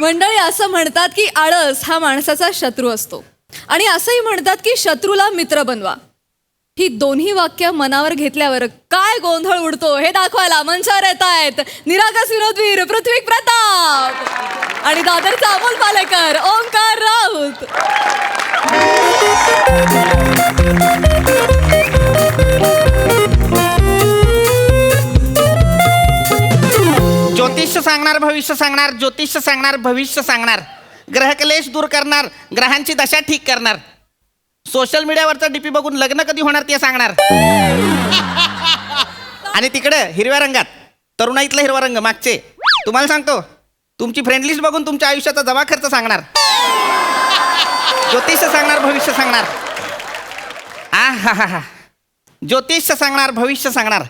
मंडळी, असं म्हणतात की आळस हा माणसाचा शत्रू असतो आणि असंही म्हणतात की शत्रूला मित्र बनवा. ही दोन्ही वाक्य मनावर घेतल्यावर काय गोंधळ उडतो हे दाखवायला मंचावर येत आहेत निरागस विनोदवीर पृथ्वी प्रताप आणि दादरचा अमोल पालेकर, ओंकार राऊत. ज्योतिष सांगणार, भविष्य सांगणार, ज्योतिष सांगणार, भविष्य सांगणार, ग्रहक्लेश दूर करणार, ग्रहांची दशा ठीक करणार, सोशल मीडियावरचा डीपी बघून लग्न कधी होणार ते सांगणार. आणि तिकडे हिरव्या रंगात तरुणाईतला हिरवा रंग मागचे तुम्हाला सांगतो तुमची फ्रेंड लिस्ट बघून तुमच्या आयुष्याचा जमा खर्च सांगणार. ज्योतिष सांगणार, भविष्य सांगणार. आ हा हा हा ज्योतिष सांगणार, भविष्य सांगणार.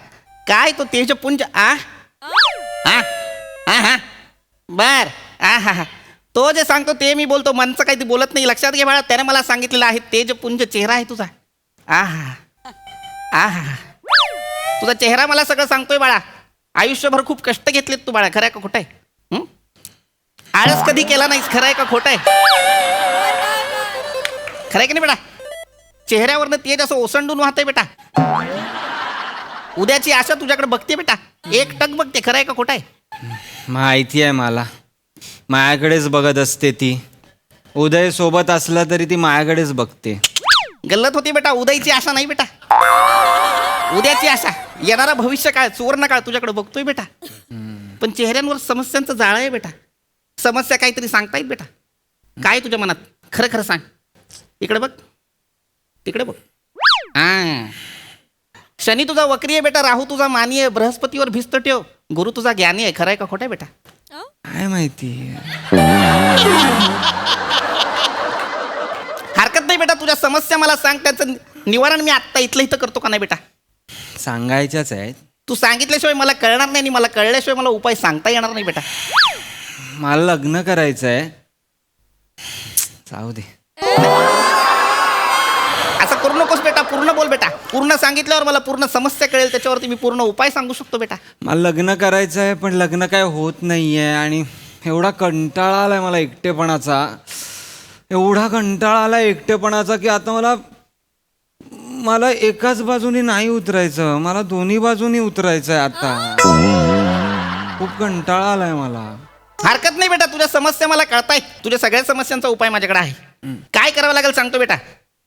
काय तो तेजपुंज आ हा हा हा बर आ हा हा तो जे सांगतो ते मी बोलतो, मनचं काही ते बोलत नाही. लक्षात घे बाळा, त्याने मला सांगितलेलं आहे तेजपुंज चेहरा आहे तुझा. आहा आहा तुझा चेहरा मला सगळं सांगतोय बाळा. आयुष्यभर खूप कष्ट घेतलेत तू बाळा. खरं आहे का खोटं आहे? आळस कधी केला नाहीस. खरं आहे का खोटं आहे? खरं आहे की नाही बेटा? चेहऱ्यावरनं तेज असं ओसंडून वाहतंय बेटा. उद्याची आशा तुझ्याकडे बघते बेटा, एक टक बघते. खरं आहे का खोटं आहे? माहिती आहे मला, माझ्याकडेच बघत असते ती. उदय सोबत असला तरी ती माझ्याकडेच बघते. गल्लत होती बेटा. उद्याची आशा नाही बेटा, उद्याची आशा. येणारा भविष्य काळ, सुवर्ण काळ तुझ्याकडे बघतोय बेटा. पण चेहऱ्यांवर समस्यांचं जाळ आहे बेटा. समस्या काहीतरी सांगतायत बेटा. काय तुझ्या मनात? खरं खरं सांग. इकडे बघ, तिकडे बघ. शनी तुझा वक्री आहे बेटा, राहू तुझा मानी आहे, बृहस्पतीवर भिस्त ठेव, गुरु तुझा ज्ञानी आहे. खरं आहे का खोटं आहे बेटा? काय माहिती. हरकत नाही बेटा, तुझ्या समस्या मला सांग, त्याचं निवारण मी आत्ता इथलं इथं करतो का नाही बेटा? सांगायच्याच आहेत. तू सांगितल्याशिवाय मला कळणार नाही आणि मला कळल्याशिवाय मला उपाय सांगता येणार नाही बेटा. मला लग्न करायचं आहे. जाऊ दे. असं करू नकोस बेटा. पूर्ण बोल बेटा. पूर्ण सांगितल्यावर मला पूर्ण समस्या कळेल, त्याच्यावरती मी पूर्ण उपाय सांगू शकतो बेटा. मला लग्न करायचं आहे पण लग्न काय होत नाही आहे आणि एवढा कंटाळा आलाय मला एकटेपणाचा. एवढा कंटाळा आला एकटेपणाचा की आता मला एकाच बाजूनी नाही उतरायचं, मला दोन्ही बाजूनी उतरायचं आहे आता. खूप कंटाळा आलाय मला. हरकत नाही बेटा, तुझ्या समस्या मला कळतायत. तुझ्या सगळ्या समस्यांचा उपाय माझ्याकडे आहे. काय करावं लागेल सांगतो बेटा.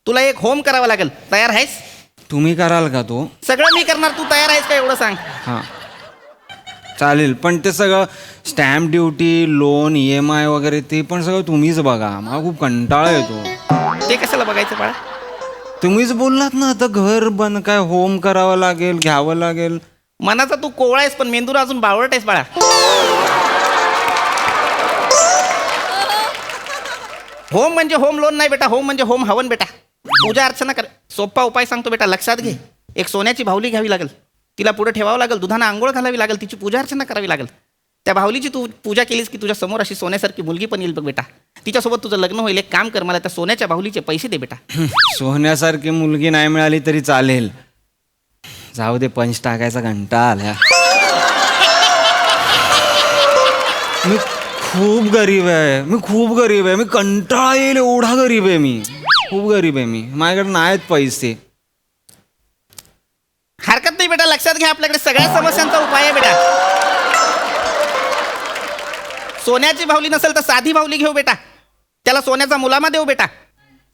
तुला एक होम करावा लागेल. तयार आहेस? तुम्ही कराल का तो? सगळं मी करणार. तू तयार आहेस का एवढं सांग. हां चालेल, पण ते सगळं स्टॅम्प ड्युटी, लोन, EMI वगैरे ते पण सगळं तुम्हीच बघा. मला खूप कंटाळा येतो. ते कशाला बघायचं बाळा? तुम्हीच बोललात ना आता घर बंद, काय होम करावं लागेल, घ्यावं लागेल. मनाचा तू कोवळा आहेस पण मेंदूला अजून बावळट आहेस बाळा. होम म्हणजे होम लोन नाही बेटा. होम म्हणजे होम हवन बेटा. पूजा अर्चना कर. सोपा उपाय सांगतो बेटा, लक्षात घे. एक सोन्याची बाहुली घ्यावी लागेल, तिला पुढे ठेवावं लागेल, दुधानं आंघोळ घालावी लागेल, तिची पूजा अर्चना करावी लागेल. त्या बाहुलीची तू पूजा केलीस की तुझ्या समोर अशी सोन्यासारखी मुलगी पण येईल बघ बेटा. तिच्यासोबत तुझं लग्न होईल. एक काम कर, मला त्या सोन्याच्या बाहुलीचे पैसे दे बेटा. सोन्यासारखी मुलगी नाही मिळाली तरी चालेल. जाऊ दे, पंच टाकायचा कंटाळा आला. मी खूप गरीब आहे, मी कंटाळा येईल एवढा गरीब आहे मी. खूप गरीब आहे मी. माझ्याकडे नाहीत पैसे. हरकत नाही बेटा, लक्षात घ्या. आपल्याकडे सगळ्या समस्यांचा उपाय आहे बेटा. सोन्याची बाहुली नसेल तर साधी बाहुली घेऊ बेटा. त्याला सोन्याचा मुलामा देऊ बेटा.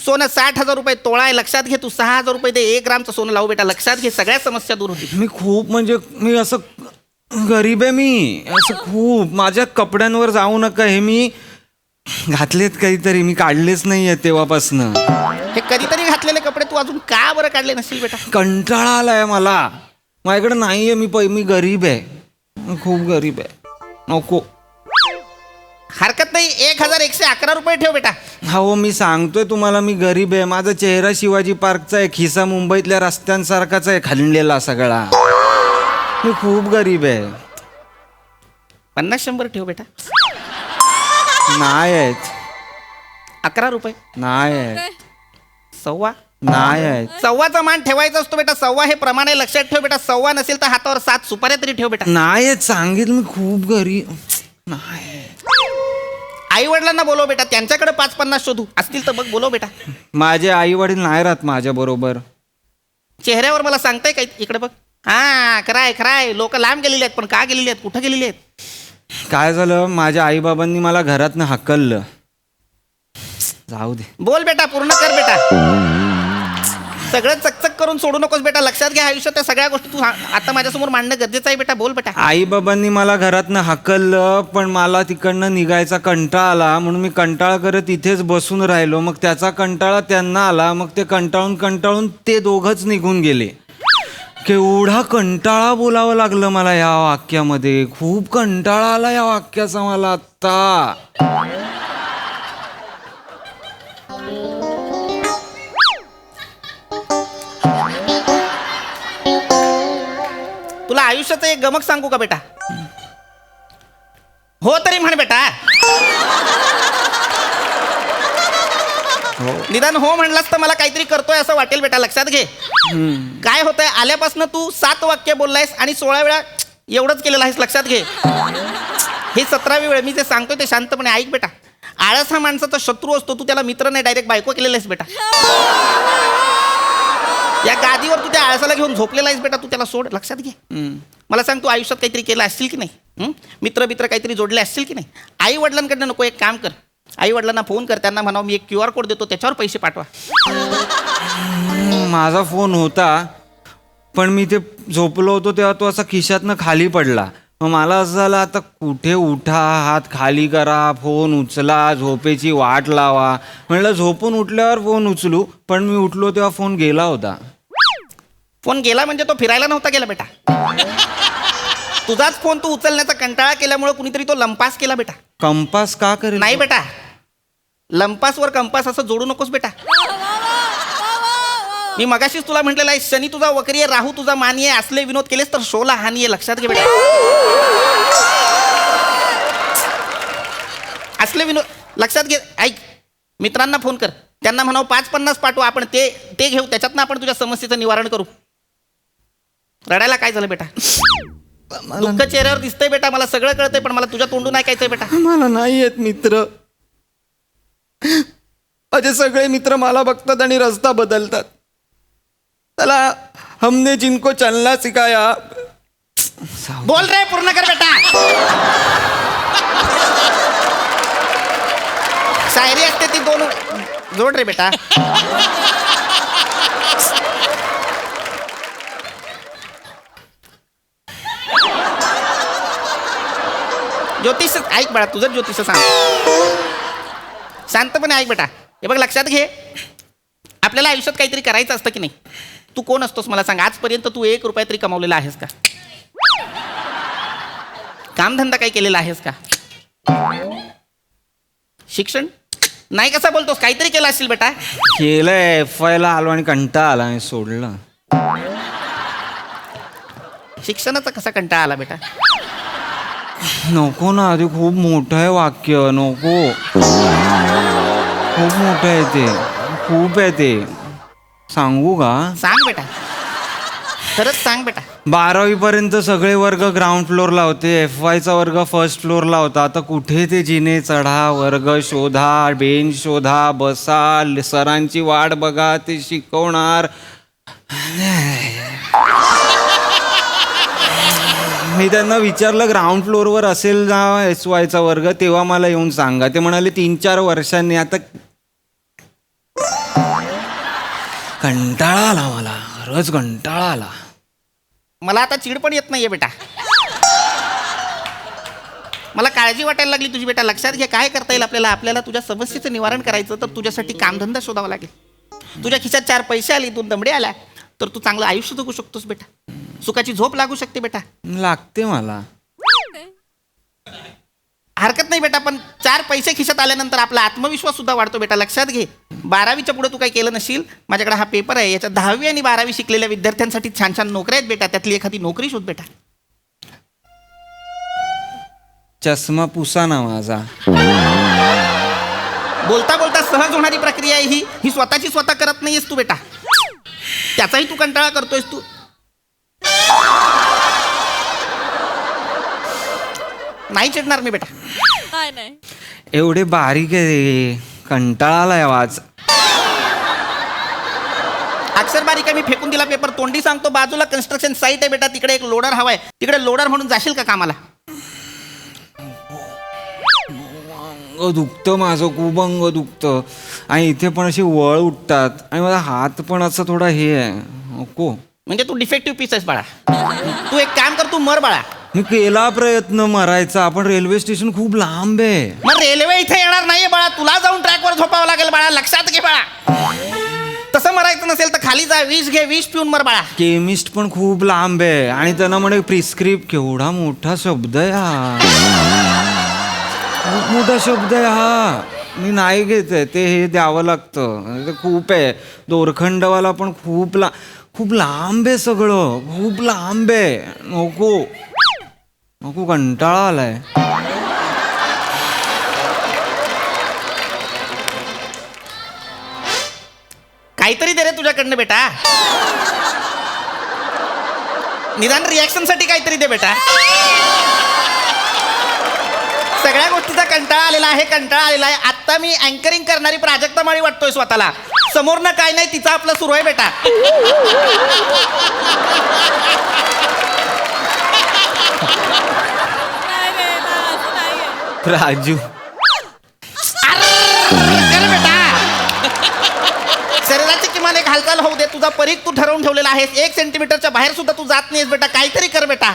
सोनं 60,000 रुपये तोळा आहे. लक्षात घे. तू 6,000 रुपये दे. 1 ग्रामचं सोनं लावू बेटा. लक्षात घे, सगळ्या समस्या दूर होतील. मी खूप म्हणजे मी असं गरीब आहे मी. असं खूप. माझ्या कपड्यांवर जाऊ नका. हे मी घातलेत काहीतरी, मी काढलेच नाही आहे तेव्हापासनं. हे कधीतरी घातलेले कपडे तू अजून का बरं काढले नसेल बेटा? कंटाळा आलाय मला. माझ्याकडे नाही आहे. मी गरीब आहे. मी खूप गरीब आहे. नको. हरकत नाही. 1,111 रुपये ठेव बेटा. हो, मी सांगतोय तुम्हाला, मी गरीब आहे. माझा चेहरा शिवाजी पार्कचा आहे, खिसा मुंबईतल्या रस्त्यांसारखाच आहे, खणलेला सगळा. मी खूप गरीब आहे. 50-100 ठेव बेटा. नाही आहेत. 11 रुपये. नाही आहेत. 1.25. नाही आहेत. 1.25चा मान ठेवायचा असतो बेटा. 1.25 हे प्रमाण आहे. लक्षात ठेव बेटा. 1.25 नसेल तर हातावर 7 सुपाऱ्या तरी ठेव बेटा. नाही आहेत सांगितलं. मी खूप गरीब नाही. आई वडिलांना बोलव बेटा, त्यांच्याकडे 5-50 शोधू असतील तर बघ, बोलव बेटा. माझे आई वडील नाही राहत माझ्या बरोबर. चेहऱ्यावर मला सांगताय काय, इकडे बघ. हा खराय खराय, लोक लांब गेलेले आहेत, पण का गेलेले आहेत, कुठं गेलेले आहेत? काय झालं, माझ्या आईबाबांनी मला घरातनं हाकललं. जाऊ दे. बोल बेटा, पूर्ण कर बेटा. सगळं चकचक करून सोडू नकोस बेटा. लक्षात घ्या, आयुष्यात त्या सगळ्या गोष्टी तू आता माझ्यासमोर मांडणं गरजेचं आहे बेटा. बोल बेटा. आईबाबांनी मला घरातनं हाकललं, पण मला तिकडनं निघायचा कंटाळा आला, म्हणून मी कंटाळा करत इथेच बसून राहिलो. मग त्याचा कंटाळा त्यांना आला, मग ते कंटाळून कंटाळून ते दोघंच निघून गेले. केवढा कंटाळा बोलावं लागलं मला या वाक्यामध्ये. खूप कंटाळा आला या वाक्याचा मला आत्ता. तुला आयुष्याचं एक गमक सांगू का बेटा? हो तरी म्हण बेटा. निदान हो म्हणलास तर मला काहीतरी करतोय असं वाटेल बेटा. लक्षात घे. काय होतंय, आल्यापासून तू 7 वाक्य बोललायस आणि 16 वेळा एवढंच केलेलं आहेस. लक्षात घे. हे 17वी वेळ मी जे सांगतोय ते शांतपणे ऐक बेटा. आळस हा माणसाचा शत्रू असतो. तू त्याला मित्र नाही, डायरेक्ट बायको केलेला आहेस बेटा. या गादीवर तू त्या आळसाला घेऊन झोपलेला आहेस बेटा. तू त्याला सोड. लक्षात घे. मला सांग, तू आयुष्यात काहीतरी केलं असतील की नाही? मित्र काहीतरी जोडले असतील की नाही? आई वडिलांकडनं नको, एक काम कर, आई वडिलांना फोन कर, त्यांना म्हणावं मी एक QR कोड देतो, त्याच्यावर पैसे पाठवा. माझा फोन होता, पण मी ते झोपलो होतो तेव्हा तो असा खिशातनं खाली पडला. मग मला असं झालं, आता कुठे उठा, हात खाली करा, फोन उचला, झोपेची वाट लावा. म्हणलं झोपून उठल्यावर फोन उचलू, पण मी उठलो तेव्हा फोन गेला होता. फोन गेला म्हणजे तो फिरायला नव्हता गेला बेटा. तुझाच फोन तू उचलण्याचा कंटाळा केल्यामुळे कुणीतरी तो लंपास केला बेटा. कंपास का करेल? नाही बेटा, लंपासवर कंपास असं जोडू नकोस बेटा. मी मगाशीच तुला म्हटलेलं आहे, शनी तुझा वक्री आहे, राहू तुझा मानी आहे. असले विनोद केलेस तर शोला हानी आहे. लक्षात घे बेटा. असले विनोद लक्षात घे. ऐक, मित्रांना फोन कर, त्यांना म्हणावं 5-50 पाठवू, आपण ते घेऊ, त्याच्यातनं आपण तुझ्या समस्येचं निवारण करू. रडायला काय झालं बेटा? दुःख चेहऱ्यावर दिसतंय बेटा, मला सगळं कळतंय, पण मला तुझ्या तोंडून ऐकायचंय बेटा. मला नाही येत मित्र. माझे सगळे मित्र मला बघतात आणि रस्ता बदलतात. त्याला हमने जिनको चलना सिखाया. बोल रे, पूर्ण कर बेटा. शायरी असते ती 2 जोड रे बेटा. ज्योतिष ऐक बाळा, तुझं ज्योतिष सांग. शांतपणे ऐक बेटा. हे बघ, लक्षात घे, आपल्याला आयुष्यात काहीतरी करायचं असतं की नाही? तू कोण असतोस मला सांग. आजपर्यंत तू 1 रुपया तरी कमावलेला आहेस का? कामधंदा काही केलेला आहेस का? शिक्षण नाही? कसा बोलतोस? काहीतरी केलं असेल बेटा. केलंय, FI ला आलो आणि कंटाळा आला आणि सोडलं. शिक्षणाचा कसा कंटाळा आला बेटा? नको ना, ते खूप मोठं आहे वाक्य. नको, खूप मोठं आहे ते, खूप आहे ते. सांगू का? सांग बेटा, खरंच सांग बेटा. 12वी पर्यंत सगळे वर्ग ग्राउंड फ्लोअरला होते. FY चा वर्ग फर्स्ट फ्लोअरला होता. आता कुठे ते जिने चढा, वर्ग शोधा, बेंच शोधा, बसा, सरांची वाट बघा, ते शिकवणार. मी त्यांना विचारलं ग्राउंड फ्लोअरवर असेल ना SY चा वर्ग, तेव्हा मला येऊन सांगा. ते म्हणाले 3-4 वर्षांनी. आता कंटाळा आला मला, खरंच कंटाळा आला. मला आता चिड पण येत नाहीये बेटा. मला काळजी वाटायला लागली तुझी बेटा. लक्षात घे, काय करता येईल आपल्याला? आपल्याला तुझ्या समस्येचं निवारण करायचं तर तुझ्यासाठी कामधंदा शोधावा लागेल. तुझ्या खिशात 4 पैसे आले, 2 दमडे आल्या, तर तू चांगलं आयुष्य जगू शकतोस बेटा. सुखाची झोप लागू शकते बेटा. लागते मला. हरकत नाही बेटा, पण 4 पैसे खिशात आल्यानंतर आपला आत्मविश्वास सुद्धा वाढतो बेटा. लक्षात घे, 12वीच्या पुढे तू काही केलं नशील, माझ्याकडे हा पेपर आहे, याच्यात 10वी आणि 12वी शिकलेल्या विद्यार्थ्यांसाठी छान छान नोकऱ्या आहेत बेटा. त्यातली एखादी नोकरी शोध बेटा. चष्मा पुसा ना माझा. बोलता बोलता सहज होणारी प्रक्रिया आहे ही स्वतःची स्वतः करत नाहीयेस तू बेटा. त्याचाही तू कंटाळा करतोयस तू. नाही चिडणार मी बेटा. नाही नाही. एवढे बारीक आहे, कंटाळा आलाय आवाज. अक्षर बारीक आहे, मी फेकून दिला पेपर. तोंडी सांगतो, बाजूला कन्स्ट्रक्शन साईट आहे बेटा, तिकडे एक लोडर हवाय, तिकडे लोडर म्हणून जाशील का कामाला? अंग दुखतं माझं, खूप अंग दुखतं. आणि इथे पण अशी वळ उठतात आणि माझा हात पण असा थोडा हे आहे. नको. म्हणजे तू डिफेक्टिव्ह पीस आहेस बाळा. तू एक काम कर, तू मर बाळा. मी केला प्रयत्न मरायचा, पण रेल्वे स्टेशन खूप लांब आहे. मग रेल्वे इथे येणार नाहीये बाळा, तुला जाऊन ट्रॅकवर झोपावं लागेल बाळा, लक्षात घे बाळा. तसं मरायचं नसेल तर खाली जा, विष घे, विष पिऊन मर बाळा. केमिस्ट पण खूप लांब आहे आणि त्यांना म्हणे प्रिस्क्रिप्ट. केवढा मोठा शब्द आहे हा, खूप मोठा शब्द आहे हा. मी नाही घेत आहे ते, हे द्यावं लागतं. ते खूप आहे. दोरखंडवाला पण खूप लांब आहे सगळं, खूप लांब आहे. नको नको, कंटाळा आलाय. काहीतरी दे रे तुझ्याकडनं बेटा, निदान रिॲक्शन साठी काहीतरी दे बेटा. सगळ्या गोष्टीचा कंटाळा आलेला आहे. आता मी अँकरिंग करणारी प्राजक्ता माळी वाटतोय स्वतःला. समोरनं काय नाही, तिचं आपलं सुरू आहे बेटा. राजू, कर बेटा. शरीराची किमान एक हालचाल होऊ दे. तुझा परीघ तू ठरवून ठेवलेला आहेस, 1 सेंटीमीटरच्या बाहेर सुद्धा तू जात नाहीस बेटा. काहीतरी कर बेटा.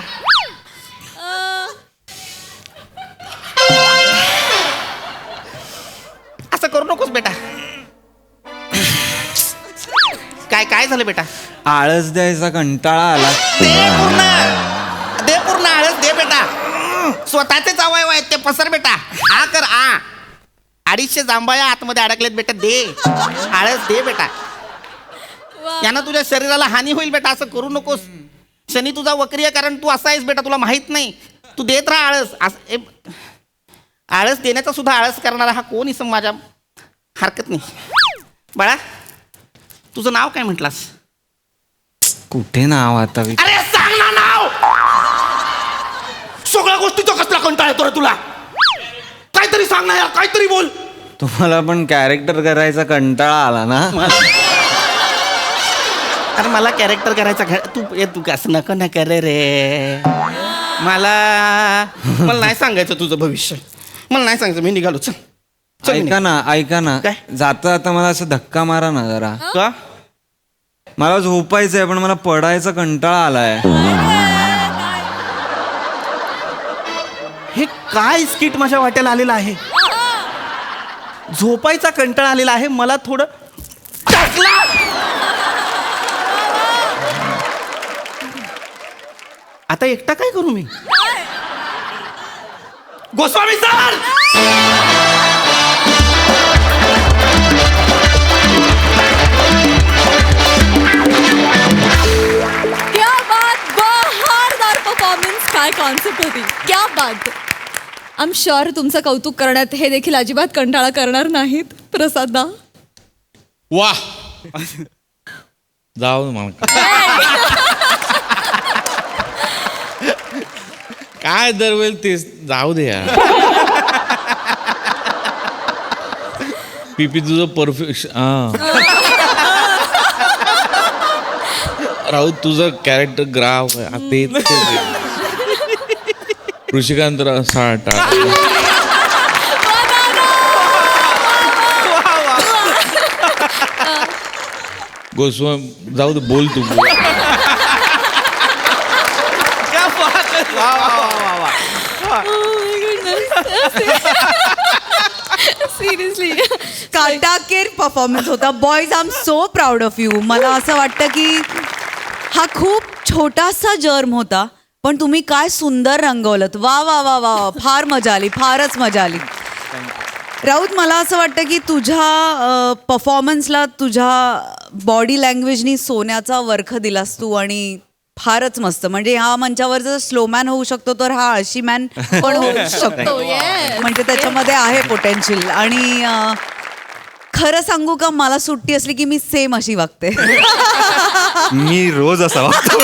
असं करू नकोस बेटा. काय झालं बेटा? आळस द्यायचा कंटाळा आला. दे पूर्ण आळस दे बेटा. स्वतःचेच अवयव आहेत ते पसर बेटा. आ कर आ. 250 जांभळ्या आतमध्ये अडकलेत बेटा, दे आळस दे बेटा. यानं तुझ्या शरीराला हानी होईल बेटा, असं करू नकोस. शनी तुझा वक्री आहे, कारण तू असा आहेस बेटा, तुला माहित नाही. तू देत राहा आळस. आळस देण्याचा सुद्धा आळस करणारा हा कोण इसम माझ्या हरकत नाही. बाळा, तुझं नाव काय म्हटलास? कुठे नाव आता? अरे सांग ना नाव. सगळ्या गोष्टीचा कसला कंटाळा येतो रे तुला? काहीतरी सांग ना यार, काहीतरी बोल. तुम्हाला पण कॅरेक्टर करायचा कंटाळा आला ना? अरे मला कॅरेक्टर करायचा तू कसं नको ना करे रे. मला नाही सांगायचं तुझं भविष्य, मला नाही सांगायचं. मी निघालो. चल ऐका ना, काय? जाता आता मला असं धक्का मारा ना जरा. का? मला झोपायचंय पण मला पडायचा कंटाळा आलाय. हे काय स्किट माझ्या वाट्याला आलेलं आहे? झोपायचा कंटाळा आलेला आहे, मला थोडं टाकला. आता एकटा काय करू मी? गोस्वामी सर, क्या बात, बहारदार परफॉर्मन्स. काय कॉन्सेप्ट होती, क्या बात. आय एम शुअर तुमचं कौतुक करण्यात हे देखील अजिबात कंटाळा करणार नाहीत. प्रसादा, वा जाऊ मला काय दरवेळी तेच, जाऊ दे यार. पीपी तुझं परफेक्शन. राहू तुझं कॅरेक्टर ग्राफ ते ऋषिकांत साठा. गोस्वामी जाऊ दे, बोल तू. सिरियसली काटाकेर परफॉर्मन्स होता. Boys, I am so proud of you. मला असं वाटतं की हा खूप छोटासा जर्म होता, पण तुम्ही काय सुंदर रंगवलत. वा वा वा वा, फार मजा आली, फारच मजा आली. राऊत, मला असं वाटतं की तुझ्या परफॉर्मन्सला तुझ्या बॉडी लँग्वेजनी सोन्याचा वरख दिलास तू, आणि फारच मस्त. म्हणजे ह्या मंचावर जर स्लो मॅन होऊ शकतो तर हा अशी मॅन पण होऊ शकतो. म्हणजे त्याच्यामध्ये आहे पोटेन्शियल. आणि खरं सांगू का, मला सुट्टी असली की मी सेम अशी वागते. मी रोज असा वागतो.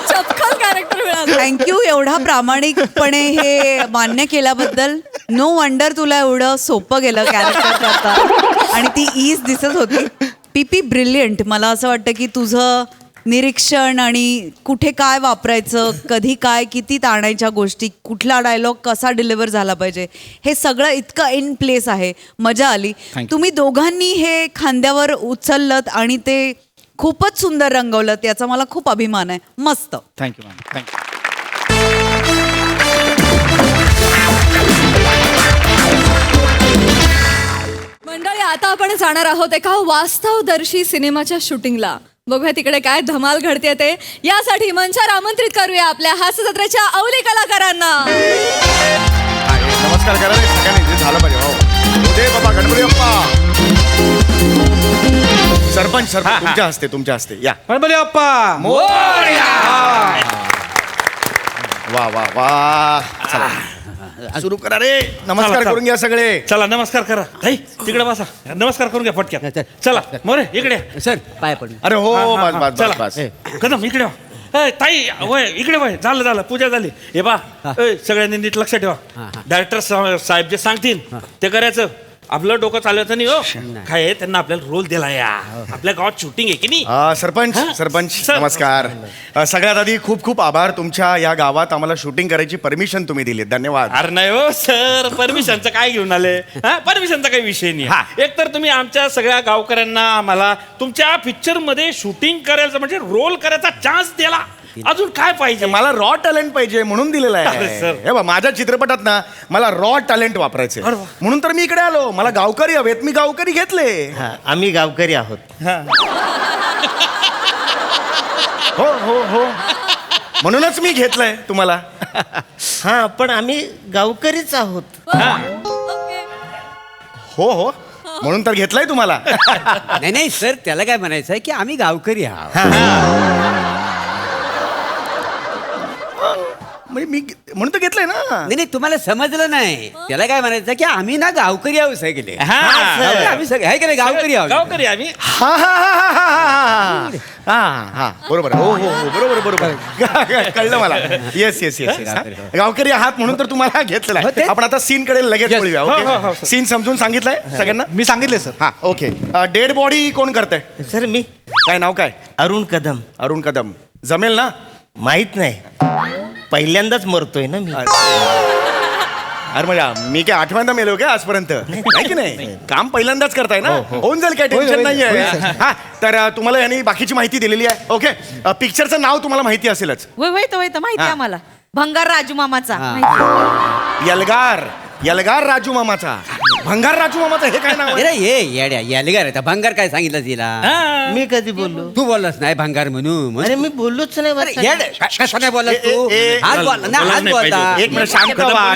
चपखल कॅरेक्टर मिळालं. थँक्यू एवढा प्रामाणिकपणे हे मान्य केल्याबद्दल. नो वंडर तुला एवढं सोपं गेलं कॅरेक्टर करता आणि ती ईज दिसत होती. पीपी ब्रिलियंट. मला असं वाटतं की तुझं निरीक्षण आणि कुठे काय वापरायचं, कधी काय, किती ताणायच्या गोष्टी, कुठला डायलॉग कसा डिलिव्हर झाला पाहिजे, हे सगळं इतकं इन प्लेस आहे. मजा आली. तुम्ही दोघांनी हे खांद्यावर उचललत आणि ते खूपच सुंदर रंगवलं. याचा मला खूप अभिमान आहे. मस्त. Thank you ma'am, thank you. मंडळी, आता आपण जाणार आहोत एका वास्तवदर्शी सिनेमाच्या शूटिंगला. बघूया तिकडे काय धमाल घडते ते. यासाठी मंचावर आमंत्रित करूया आपल्या हास्यजत्रेच्या अवली कलाकारांना. नमस्कार करा रे सगळ्यांनी, जे झालं पाहिजे. हो दे बाबा, गणपती बाप्पा. सरपंच तुमच्या हस्ते या. गणपती बाप्पा वा वा वा. चला सुरू करा रे. नमस्कार करून घ्या सगळे. चला नमस्कार करा. ताई तिकडे बसा, नमस्कार करून घ्या पटक्यात. चला मोरे इकडे सर पाय पडून. अरे हो, हा, बस बस चला. बस बस. कदम इकडे वा. ए, ताई वय इकडे वय. झालं पूजा झाली. हे बा सगळ्यांनी नीट लक्ष ठेवा. डायरेक्टर साहेब जे सांगतील ते करायचं. आपलं डोकं चालवायचं नाही. हो काय आहे, त्यांना आपल्याला रोल दिला या. आपल्या गावात शूटिंग आहे की नाही. सरपंच सर. नमस्कार. सगळ्यात आधी खूप खूप आभार. तुमच्या या गावात आम्हाला शूटिंग करायची परमिशन तुम्ही दिली, धन्यवाद. अरे नाही हो सर, परमिशनचं काय घेऊन आले. परमिशनचा काही विषय नाही. एक तर तुम्ही आमच्या सगळ्या गावकऱ्यांना आम्हाला तुमच्या पिक्चर मध्ये शूटिंग करायचं म्हणजे रोल करायचा चान्स दिला. अजून काय पाहिजे. मला रॉ टॅलेंट पाहिजे म्हणून दिलेलं अरे आहे. सर. हे बघ, माझ्या चित्रपटात ना मला रॉ टॅलेंट वापरायचे, अरे वा. म्हणून तर मी इकडे आलो. मला गावकरी हवेत, मी गावकरी घेतले. आम्ही गावकरी आहोत. हो हो हो, म्हणूनच मी घेतलंय तुम्हाला. हा पण आम्ही गावकरीच आहोत. ओके. हो हो, म्हणून तर घेतलंय तुम्हाला. नाही नाही सर, त्याला काय म्हणायचं आहे की आम्ही गावकरी आहोत. म्हणजे मी म्हणून तर घेतलंय ना. नाही नाही, तुम्हाला समजलं नाही. त्याला काय म्हणायचं की आम्ही ना गावकरी आहोत सगळे. हा. आम्ही सगळे आहे की नाही गावकरी आहोत. गावकरी आम्ही. हा हा हा हा हा हा हा, बरोबर. हो हो हो, बरोबर बरोबर. कळलं मला. Yes yes yes. गावकरी आहात म्हणून तर तुम्हाला घेतलेलं हो, आहे. तेच. आपण आता सीन कडे लगेच वळूया. हो, हो, ओके, सीन समजून सांगितलंय सगळ्यांना. मी सांगितले सर. हा ओके. डेड बॉडी कोण करतंय? सर मी काय नाव काय? अरुण कदम. अरुण कदम. जमेल ना? माहित नाही, पहिल्यांदाच मरतोय ना मी. अरे म्हणजे मी काय आठव्यांदा मेलो काय आजपर्यंत? नाही की नाही, काम पहिल्यांदाच करताय ना. होऊन जाईल, काय टेन्शन नाहीये. हा, तर तुम्हाला यांनी बाकीची माहिती दिलेली आहे. ओके, पिक्चरचं नाव तुम्हाला माहिती असेलच. माहिती हा. आम्हाला. भंगार राजू मामाचा. यलगार राजू मामाचा. भंगार राजू मामाचा हे काय नाव आहे? अरे ये येड्या यालिगार आहे. भंगार काय सांगितलं तिला? मी कधी बोललो? तू बोललास नाही भंगार म्हणून. अरे मी बोललोच नाही. कसं नाही बोललास तू? आज बोलला ना, आज बोलता. एक मिनिट शांत व्हा.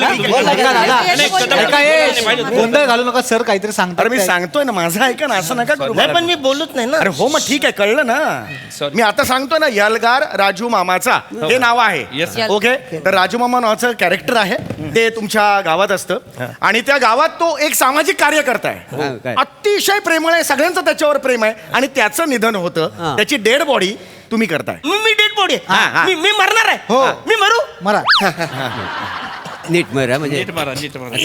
गोंधळ घालू नका सर, काहीतरी सांगता. अरे मी सांगतोय ना, माझं ऐका ना, असं नका करू. नाही पण मी बोललोच नाही ना. अरे हो, मग ठीक आहे, कळलं ना. मी आता सांगतोय ना, यलगार राजू मामाचा हे नाव आहे. Yes. ओके, तर राजू मामा नावाचं कॅरेक्टर आहे. ते तुमच्या गावात असतं आणि त्या गावात तो एक सामाजिक कार्य करताय. हा, काय? अतिशय प्रेमळ आहे, सगळ्यांचं त्याच्यावर प्रेम आहे आणि त्याचं निधन होतं. हा. त्याची डेड बॉडी तुम्ही करताय. मी डेड बॉडी. हा. मी मरणार आहे. हो. मी मरू. मरा. नीट मरा म्हणजे नीट मारा, नीट मारा.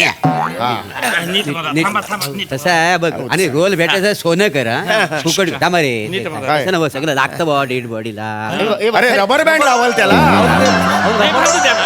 नीट मारा. नीट. थांबा, थांबा, नीट तसं आहे बघ. आणि रोल भेटायचं सोनं करा. फुकट थांबा रे. नीट मारा. असं नव्ह, सगळं लागतं बा डेड बॉडीला. अरे रबर बँड लावाल त्याला. नाही, मारू द्या ना.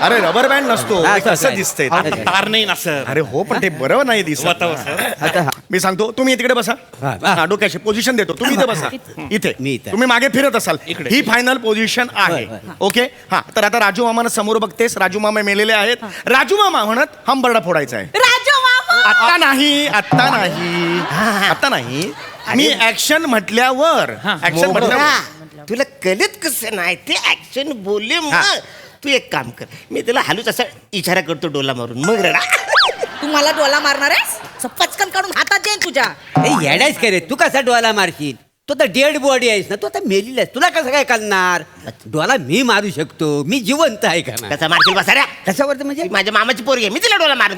अरे रबर बँड नसतो, हा, हे असं कसं आहे. दिसतंय? तार नाही ना सर. अरे हो, पण ते बरोबर नाही दिसत. वातावरण सर. आता हा. मी सांगतो, तुम्ही तिकडे बसा. हा. हा, डोक्याशी पोझिशन देतो, तुम्ही इथे बसा. इथे मी इथे. तुम्ही मागे फिरत असाल. इकडे. ही फायनल पोझिशन आहे. होय, होय. ओके, हा. तर आता राजू मामानं समोर बघतेस, राजू मामा मेलेले आहेत. राजू मामा म्हणत हंबरडा फोडायचा आहे. राजू मामा. आत्ता नाही, आत्ता नाही, आत्ता नाही. मी ऍक्शन म्हटल्यावर, ऍक्शन म्हटल्यावर. तुला कळत कसं नाही ते ऍक्शन बोलले मग. तू एक काम कर, मी तुला हालूच असा इशारा करतो डोला मारून, मग रडा. तू मला डोला मारणार आहेस? पचकन काढून हातात जाईन तुझ्या. येडायच करे तू कसा डोला मारशील? तू तर डेड बॉडी आहेस ना, तू आता मेलेली आहेस. तुला कसं काय कळणार? डोला मी मारू शकतो, मी जिवंत आहे का? कसा मारशील बसाऱ्या? कशावर म्हणजे? माझ्या मामाची पोरगी आहे, मी तिला डोला मारू.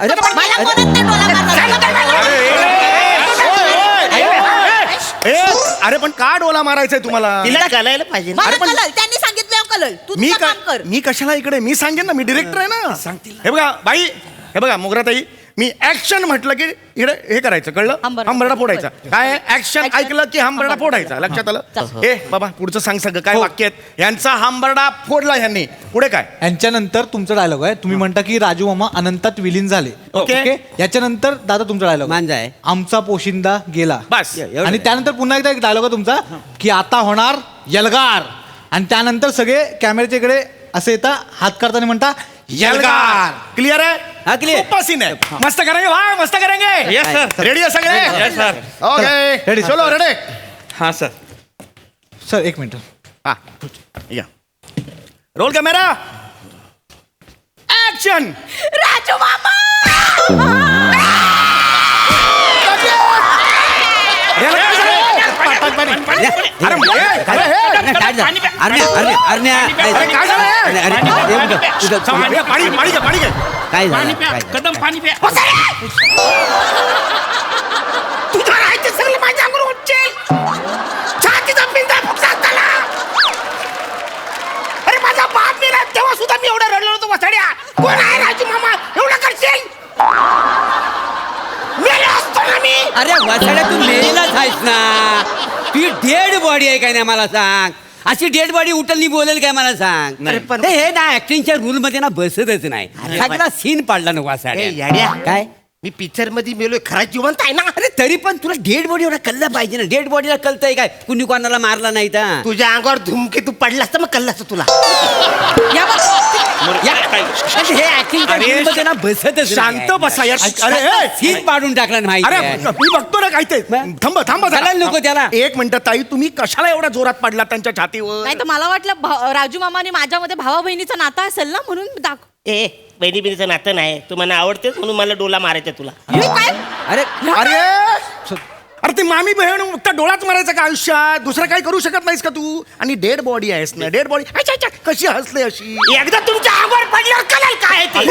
अरे पण का डोला मारायचाय तुम्हाला? तिला कळायला पाहिजे ना. त्यांनी सांगितलं चालेल तू मी तुझं काम कर. मी कशाला इकडे मी सांगेन ना मी डिरेक्टर आहे ना सांगतील ना. हे बघा बाई हे बघा मोगराताई मी ऍक्शन म्हटलं की इकडे हे करायचं कळलं हंबरडा. हंबरडा फोडायचा काय ऍक्शन Action. ऐकलं की हंबरडा हंबरडा. फोडायचा लक्षात आलं चालेल. हे बाबा पुढचं सांग सगळं काय वाक्य आहेत यांचा हंबरडा फोडला ह्यांनी पुढे काय यांच्यानंतर तुमचा डायलॉग आहे तुम्ही म्हणता की राजू मामा अनंतात विलीन झाले ओके. याच्यानंतर दादा तुमचा डायलॉग मांजा आहे. आमचा पोशिंदा गेला बस एवढं आणि त्यानंतर पुन्हा एकदा एक डायलॉग आहे तुमचा की आता होणार यलगार आणि त्यानंतर सगळे कॅमेऱ्याच्या इकडे असे येता हात करताना म्हणता यलगार क्लिअर हा, आहे clear. सोपा सीन आहे मस्त करेंगे भाई मस्त करेंगे येस सर रेडी आहे सगळे yes sir okay Ready, sir. चलो रेडी हा सर सर एक मिनिट हा या रोल कॅमेरा ऍक्शन राजू मामा पाणी पाणी घे पाणी घे काय पाणी झालं प्या काय झालं? कदम पाणी प्या तुझं राहायचं सगळं माझ्या अंगावर उठेल छातीचा पिंजा फुटतात त्याला अरे माझा बाप मेला तेव्हा सुद्धा मी एवढा रडलो होतो वसाड्या कोण आहे राजू मामा एवढं करशील मेलो असतो ना मी अरे वसाड्या तू मेलेलाच आहेस ना ती डेड बॉडी आहे काय नाही मला सांग अशी डेड बॉडी उठलनी बोलेल काय मला सांग अरे पण- हे ना ऍक्टिंगच्या रूल मध्ये ना बसतच नाही सगळा सीन पाडला ना ए, वासाड्या याड्या. काय मी पिक्चर मध्ये मेलोय खरा जिवंत आहे ना अरे तरी पण तुला डेड बॉडी एवढा कल्ला पाहिजे ना डेड बॉडीला कळतंय काय कुणी कोणाला मारला नाही तर तुझ्या अंगावर धुमके तू पडलास तर मग कल्लास तुला हे ऍक्टिंगच्या अरे, रूल मध्ये ना बसतच शांत बसा यार अरे ए, सीन पाडून टाकला ना अरे माहिती मी बघतो ना काय ते थांब थांब जरा. चालायला नको त्याला. एक मिनिट ताई तुम्ही कशाला एवढा जोरात पडला त्यांच्या छातीवर नाही तर मला वाटलं राजू मामाने माझ्यामध्ये भावा बहिणीचं नातं असेल ना म्हणून ए बहिणी बिनीचं नातं नाही तू मला आवडतेस म्हणून मला डोला मारायचा तुला काय अरे अरे अरे ते मामी बहीण फक्त डोळाच मारायचा का आयुष्यात दुसरं काही करू शकत नाहीस का तू आणि डेड बॉडी आहेस ना डेड बॉडी अच्छा अच्छा कशी हसले अशी एकदा तुमच्या अंगावर पडल्यावर कळेल काय आहे ते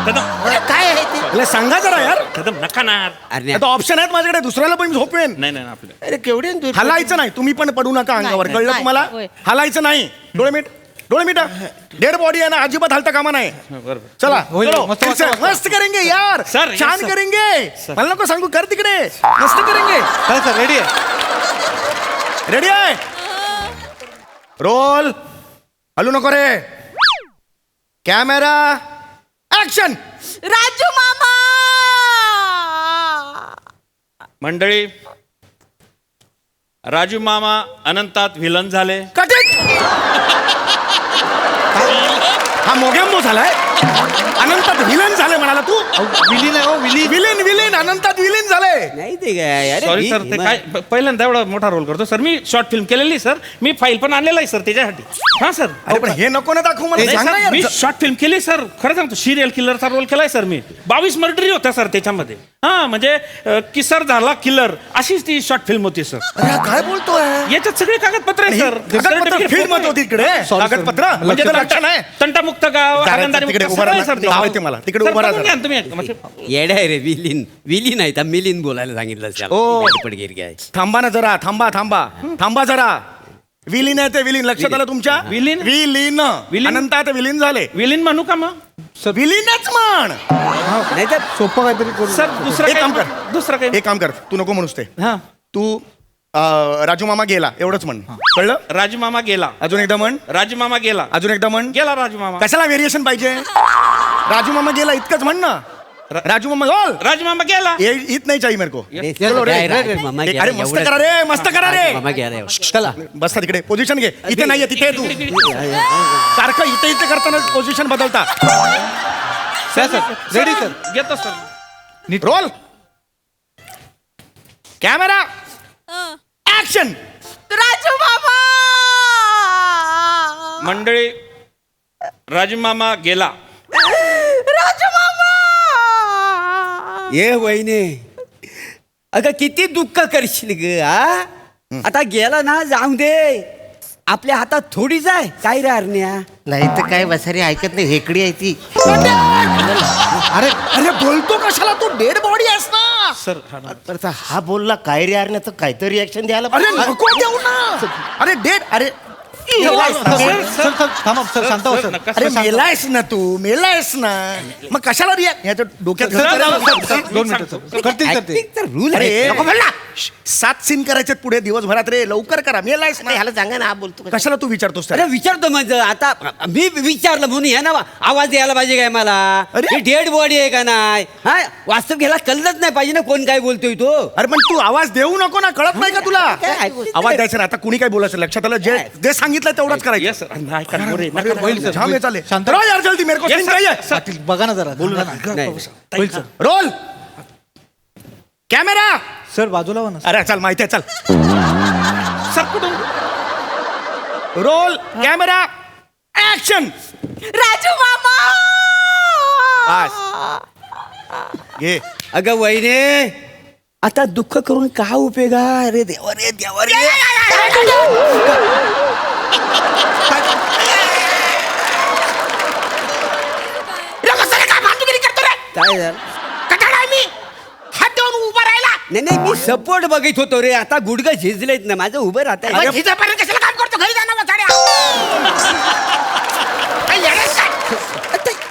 कदम काय आहे ते अरे सांगा जरा यार कदम नका ना अरे आता ऑप्शन आहेत माझ्याकडे दुसऱ्याला पण झोपेन नाही नाही आपलं अरे केवढे दूर हलायचं नाही तुम्ही पण पडू नका अंगावर नाही, कळलं नाही, तुम्हाला होय. हलायचं नाही डोळे मिटा डेड बॉडी आहे ना अजिबात हलता कामा नाही बरोबर चला होईल, चलो, मस्त, फिर से, मस्त. मस्त करेंगे यार Sir, yes, छान sir. करेंगे मला नको सांगू कर तिकडे मस्त करेंगे काय सर रेडी आहे रेडी आहे रोल हलू नको रे कॅमेरा ऍक्शन राजू मामा मंडळी राजू मामा अनंतात विलन झाले कटिंग हा मोगॅम्बो झालाय अनंतात विलन झाले म्हणाला तू विलीन आहे हो विलीन विलेन विलेन अनंतात विलेन झाले नाही ते काय अरे सॉरी मी- सर ते काय पहिल्यांदा एवढा मोठा रोल करतो सर मी शॉर्ट फिल्म केलेली सर मी फाईल पण आणलेला आहे सर त्याच्यासाठी हा सर अरे पण हे नको ना दाखवू मला नाही, सांग ना सर, यार. मी शॉर्ट फिल्म केली सर खरं सांगतो सिरियल किलरचा रोल केलाय सर मी 22 मर्डरी होत्या सर त्याच्यामध्ये हा म्हणजे किसर झाला किलर अशीच ती शॉर्ट फिल्म होती सर अरे हा काय बोलतोय याच्यात सगळे कागदपत्र आहे सर कागदपत्र फील्ड मध्ये होती तिकडे कागदपत्र म्हणजे तर लक्ष नाही तंटामुक्त गाव जरा आनंदाने तिकडे मुक्त उभा सगळं राहा आहे सर ना. ते. नाव येते मला. तिकडे सर, उभा राहा बघून जरा. घ्या ना तुम्ही येडा आहे रे विलीन विलीन आहे मिलीन बोलायला सांगितलं ओ. पडगेर काय थांबा ना जरा थांबा जरा विलीन आहे ते विलीन लक्षात आलं तुमच्या विलीन? विलीन विलीन? अनंतात विलीन झाले विलीन म्हणू का मग विलीनच म्हण नाही तर सोपं काहीतरी करू सर दुसरं एक काम काय कर. दुसरं काय एक काम कर तू नको म्हणूस ते हा तू राजू मामा गेला एवढंच म्हण कळलं राजू मामा गेला अजून एकदा म्हण राजू मामा गेला अजून एकदा म्हण गेला राजू मामा कशाला व्हेरिएशन पाहिजे राजू मामा गेला इतकंच म्हण ना राजू मामा बोल राजू मामा गेला ये इत नाही चाहिए मेरे को चलो रे, रे, रे, मामा अरे गेला, मस्त एवढं- करा रे मस्त करा रे मामा गेला एवढं. चला बसता तिकडे पोझिशन घे इथे नाहीये तिथे आहे तू सारखं इथे इथे करताना पोझिशन बदलता सर रेडी सर घेतो sir roll camera action Raju मामा मंडळी राजू मामा गेला राजू मामा ये वहिने अगं किती दुःख करशील ग हा आता गेला ना जाऊ दे आपल्या हातात थोडीच आहे काय रे अरण्या नाही तर काय वसारी ऐकत नाही हेकडी आहे ती अरे अरे बोलतो कशाला तू डेड बॉडी आहेस ना सर तर हा बोलला काय रे यार नाही तर काहीतरी रिॲक्शन द्यायला अरे पाहिजे. नको देऊ ना अरे डेड अरे सर थांबा सर शांत हो सर अरे मेलायस ना तू मेलायस ना मग कशाला रिॲक्ट ह्याच्या डोक्यात दोन मिनिटं सर करतील सर ते रूल अरे आहे नको बोल ना. 7 सीन करायचे पुढे दिवसभरात रे लवकर करा मेलायस ना ह्याला सांगा ना हा बोलतो का? कशाला तू विचारतोस अरे त्याला? विचारतो म्हणजे आता मी विचारलं म्हणून या ना आवाज यायला पाहिजे काय मला अरे. डेड बॉडी आहे का नाही हा वास्तव घ्यायला कळलंच नाही पाहिजे ना कोण काय बोलतोय तो अरे पण तू आवाज देऊ नको ना कळत नाही का तुला काय ऐकू? आवाज द्यायचा ना आता कुणी काय बोलायचं लक्षात आलं जे सांगितलं तेवढंच करायचं येस सर नाही का मोरे अरे होईल सर, जाम हे चालेल. शांत. रोल यार जल्दी मेरे को Yes, सीन sir. चाहिए. पाटील बघा ना जरा बोलू नाही. होईल सर रोल कॅमेरा सर बाजूला व्हा ना अरे चल माहिती आहे चल सब कुठून रोल कॅमेरा ऍक्शन राजू मामा बस घे अगं वहिने आता दुःख करून का उपयोग आहे? अरे देवा रे देवा रे काय झालं? हात देऊन उभा राहिला नाही नाही मी सपोर्ट बघित होतो रे आता गुडघं झिजलेत ना माझं उभं राहत कशाला काम करतो घरी जाणार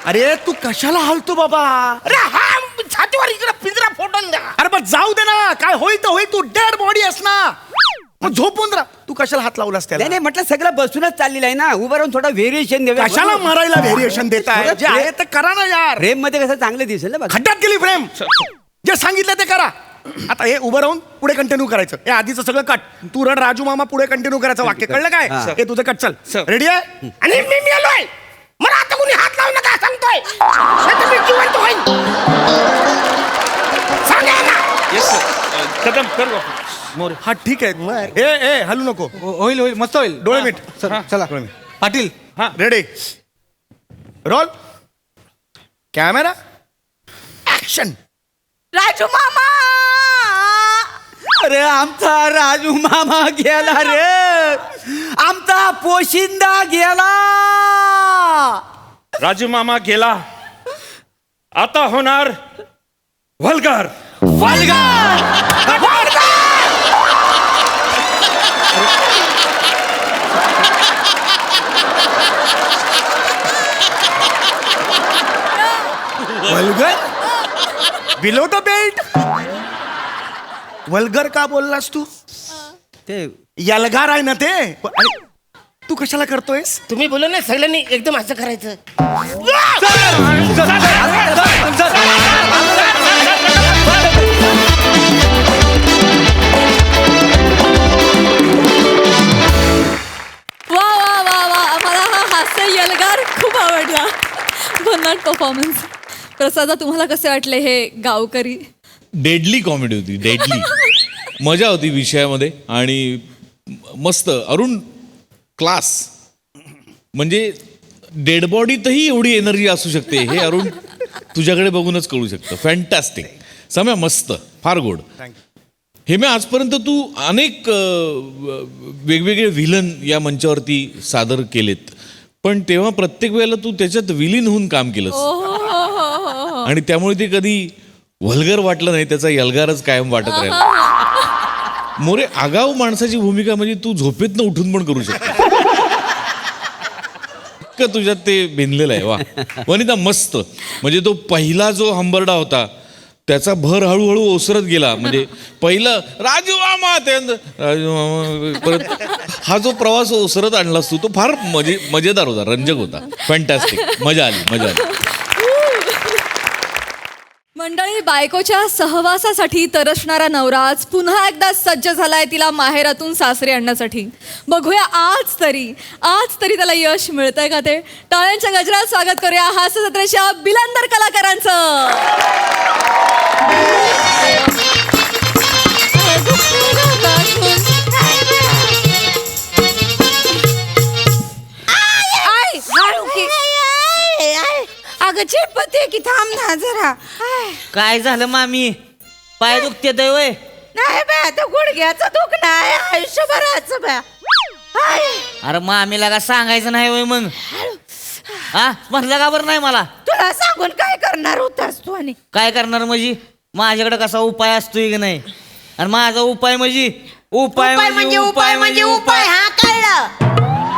अरे तू कशाला हलतो बाबा अरे हा छातीवर इकडे पिंजरा फोडून द्या अरे पण जाऊ दे ना काय होईल तर होईल तू डेड बॉडी आहेस ना मग झोपून राहा तू कशाला हात लावलास त्याला नाही नाही म्हटलं सगळं बसूनच चाललेलं आहे ना उभं राहून थोडा व्हेरिएशन देऊया कशाला मारायला व्हेरिएशन देताय जे आहे ते करा ना यार फ्रेम मध्ये कसं चांगलं दिसेल ना बघ खड्ड्यात गेली फ्रेम जे सांगितलं ते करा आता हे उभं राहून पुढे कंटिन्यू करायचं हे आधीचं सगळं कट तू रड राजू मामा पुढे कंटिन्यू करायचं वाक्य कळलं काय हा. हे तुझं कट चल Sir. रेडी आहे आणि मी आलोय मला आता कोणी हात लावू नका सांगतोय नाहीतर मी जिवंत होईन. सांगा ना. येस सर कदम करू आपण मोरे हा ठीक आहे ए हलू नको होईल होईल मस्त होईल डोळे मीठ सर चला पाटील हा ready roll camera action Raju मामा अरे आमचा राजू मामा गेला रे आमचा पोशिंदा गेला राजू मामा गेला आता होणार vulgar vulgar below the belt vulgar का बोललास तू ते यलगार आहे ना ते अरे, तू कशाला करतोयस तुम्ही बोला ना सगळ्यांनी एकदम असं करायचं वा वा वा वा आम्हाला हा हास्य यलगार खूप आवडला भन्नाट परफॉर्मन्स. प्रसादा तुम्हाला कसे वाटले हे गावकरी? डेडली कॉमेडी होती डेडली मजा होती विषयामध्ये आणि मस्त अरुण क्लास म्हणजे डेड बॉडीतही एवढी एनर्जी असू शकते हे अरुण तुझ्याकडे बघूनच कळू शकतं. फॅन्टॅस्टिक सम्या मस्त फार गोड. हे मी आजपर्यंत तू अनेक वेगवेगळे व्हिलन या मंचावरती सादर केलेत पण तेव्हा प्रत्येक वेळेला तू त्याच्यात विलीन होऊन काम केलंस आणि त्यामुळे ते कधी व्हल्गर वाटलं नाही त्याचा यलगारच कायम वाटत राहिला. मोरे आगाऊ माणसाची भूमिका म्हणजे तू झोपेतनं उठून पण करू शकतो का तुझ्यात ते भिनलेलं आहे. वा वनिता मस्त म्हणजे तो पहिला जो हंबरडा होता त्याचा भर हळूहळू ओसरत गेला म्हणजे पहिलं राजू मामा राजू मामा परत हा जो प्रवास ओसरत आणलास तू तो फार मजेदार होता रंजक होता. फॅन्टॅस्टिक मजा आली. मंडळी बायकोच्या सहवासासाठी तरसणारा नवरा आज पुन्हा एकदा सज्ज झालाय तिला माहेरातून सासरी आणण्यासाठी. बघूया आज तरी त्याला यश मिळतंय का ते. टाळ्यांच्या गजरात स्वागत करूया हास्य जत्रेच्या बिलंदर कलाकारांचं. अगं चिडपते की थांब ना जरा. काय झालं मामी पाय दुखते वय नाही बा आता गुडघ्याचं दुखणं आहे आयुष्यभराचं बा. अरे मामीला का सांगायचं नाही वय मग हा म्हणलं का बरं नाही मला तुला सांगून काय करणार होतास तू आणि काय करणार म्हणजे माझ्याकडे कसा उपाय असतोय की नाही आणि माझा उपाय म्हणजे उपाय उपाय म्हणजे उपाय म्हणजे उपाय हा कळलं.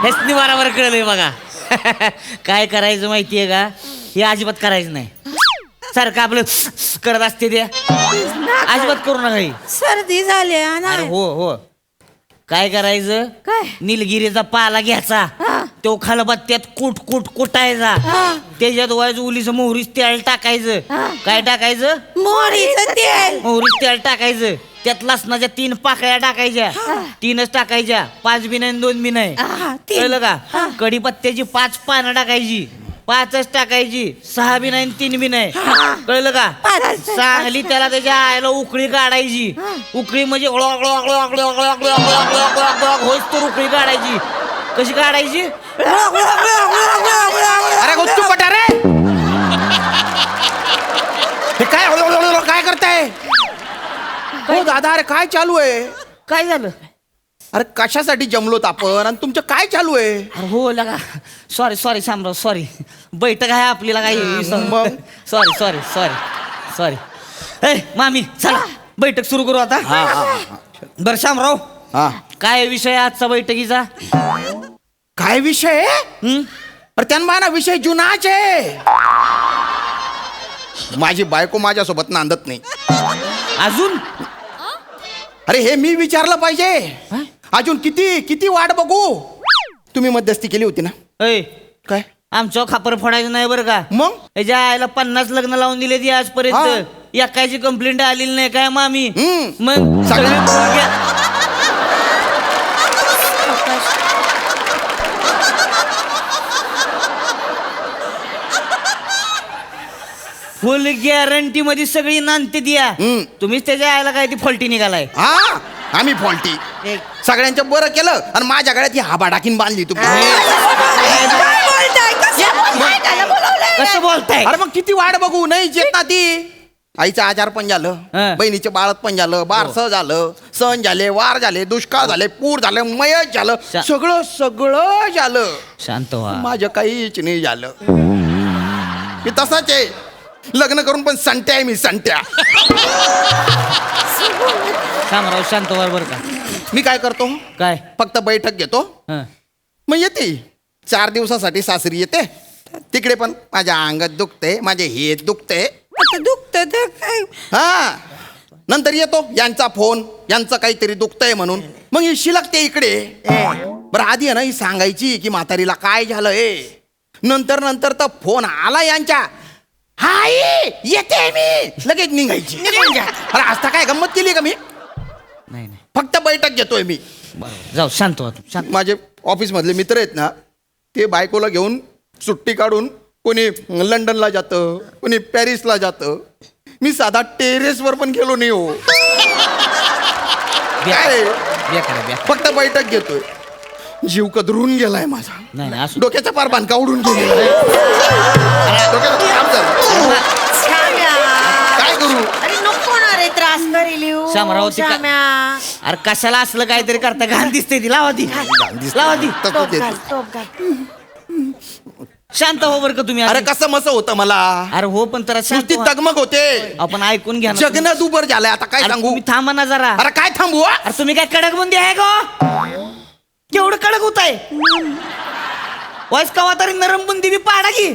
हेच बरोबर कळलंय बघा. काय करायचं माहितीये का, हे अजिबात करायचं नाही. सारखं आपलं करत असते ते अजिबात करू नका हे. सर्दी झाली अरे हो काय करायचं, काय? निलगिरीचा पाला घ्यायचा, तो खलबत्त्यात कुटायचा, त्याच्यात व्हायचं उलीचं मोहरीच तेल टाकायचं. काय टाकायचं? मोहरीचं तेल. मोहरीच तेल टाकायचं. त्यात लसणाच्या 3 पाकळ्या टाकायच्या. 3च टाकायच्या, 5 बी नाही 2 बी नाही. कळलं का? कढीपत्त्याची 5 पानं टाकायची, 5च टाकायची, 6 बी नाही 3 बी नाही. कळलं का? चांगली त्याला त्याच्या आईला उकळी काढायची. उकळी म्हणजे होईच तर उकळी काढायची. कशी काढायची? अरे गुच्चू पटारे, हे काय हळूहळू काय करताय? हो दादा, अरे काय चालू आहे? काय झालं? अरे कशासाठी जमलोत आपण आणि तुमचं काय चालू आहे? अरे हो लगा, सॉरी शामराव, सॉरी. बैठक आहे आपल्याला काही. मग? सॉरी. ए मामी चला बैठक सुरू करू आता. बर शामराव, हा, काय विषय आहे आजचा बैठकीचा? काय विषय? अरे त्यांना विषय जुनाच आहे. माझी बायको माझ्यासोबत नांदत नाही अजून. अरे हे मी विचारलं पाहिजे. अजून किती वाट बघू? तुम्ही मध्यस्थी केली होती ना? ऐ, काय आमचं खापर फोडायचं नाही बरं का. मग? याच्या आईला 50 लग्न लावून दिले ती आजपर्यंत. एकाची कंप्लेंट आलेली नाही काय मामी? मग सगळ्या- फुल गॅरंटी मध्ये सगळी नांदते द्या. तुम्हीच त्याच्या आईला काय ती फॉल्टी निघालाय. हा, आम्ही फॉल्टी. सगळ्यांचं बरं केलं आणि माझ्या गळ्यात ही हाबा टाकीन बांधली तुम्ही. कसं बोलताय? अरे मग किती वाट बघू? नाही येत ना ती. आईचं आजार पण झालं, बहिणीचे बाळत पण झालं, बारसं झालं, सण झाले, वार झाले, दुष्काळ झाले, पूर झालं, मयत झालं, सगळं झालं. शांत व्हा. माझं काहीच नाही झालं. मी तसाच आहे. लग्न करून पण संट्या आहे मी, संट्या. शामराव शांत व्हा बरं का. मी काय करतो? काय? फक्त बैठक घेतो, हं. मग येते. 4 दिवसासाठी सासरी येते. तिकडे पण माझ्या अंगात दुखते, माझे हे दुखते. दुखत तर काय? हा, नंतर येतो यांचा फोन, यांचं काहीतरी दुखतंय म्हणून. मग ही शिलकते इकडे. बरं आधी आहे ना ही सांगायची की म्हातारीला काय झालंय. नंतर तर फोन आला यांच्या, हाय येते मी, लगेच निघायची. अरे आता काय गंमत केली का मी? नाही फक्त बैठक घेतोय मी. बरोबर, जाऊ शांत व्हा. शांत. माझे ऑफिस मधले मित्र आहेत ना, ते बायकोला घेऊन सुट्टी काढून कोणी लंडनला जातं, कोणी पॅरिसला जातं. मी साधा टेरेसवर पण गेलो नाही हो. काय फक्त बैठक घेतोय. जीव कदरून गेलाय माझा. नाही असू. डोक्याचा पार बांधका उडून गेलेला आहे. डोक्याचा ताप झाला. काय करू? अरे नको ना रे, त्रास करी शामराव ती का- अरे कशाला असलं काहीतरी करता? घाण दिसते ती. लावा ती. तसं देते. शांत हो बरं का तुम्ही. अरे कसं मस होतं मला. अरे हो पण तर नुसती तगमग होते. आपण ऐकून घ्या ना. जगन दुबर झालंय आता काय अरे सांगू. तुम्ही थांबा ना जरा. अरे काय थांबू? अरे तुम्ही काय कडक बुंदी आहे का? केवढं कडक होत आहे? वाईस कवा तरी नरम बुंदी बी पाडा की.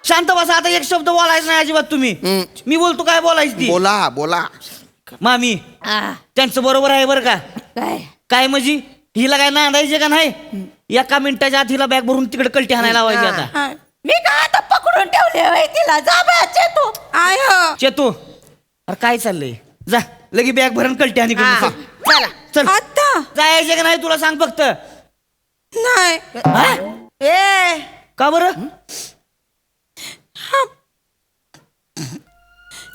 शांत बसा. आता एक शब्द बोलायचं नाही अजिबात तुम्ही. मी बोलतो काय बोलायची ती. बोला. मामी त्यांचं बरोबर आहे बरं का. काय म्हणजे हिला काय नांदायचे का नाही? एका मिनिटाच्या आत हिला बॅग भरून तिकडे कलटी आणायला लावायची आता. मी काय आता पकडून ठेवले तिला. जा चेतू. आय चेतू, अरे काय चाललंय? जा लगे बॅग भरून कलटी आणि चला चल. आता जायचे का नाही तुला सांग फक्त. नाही. हा? ए का बरं?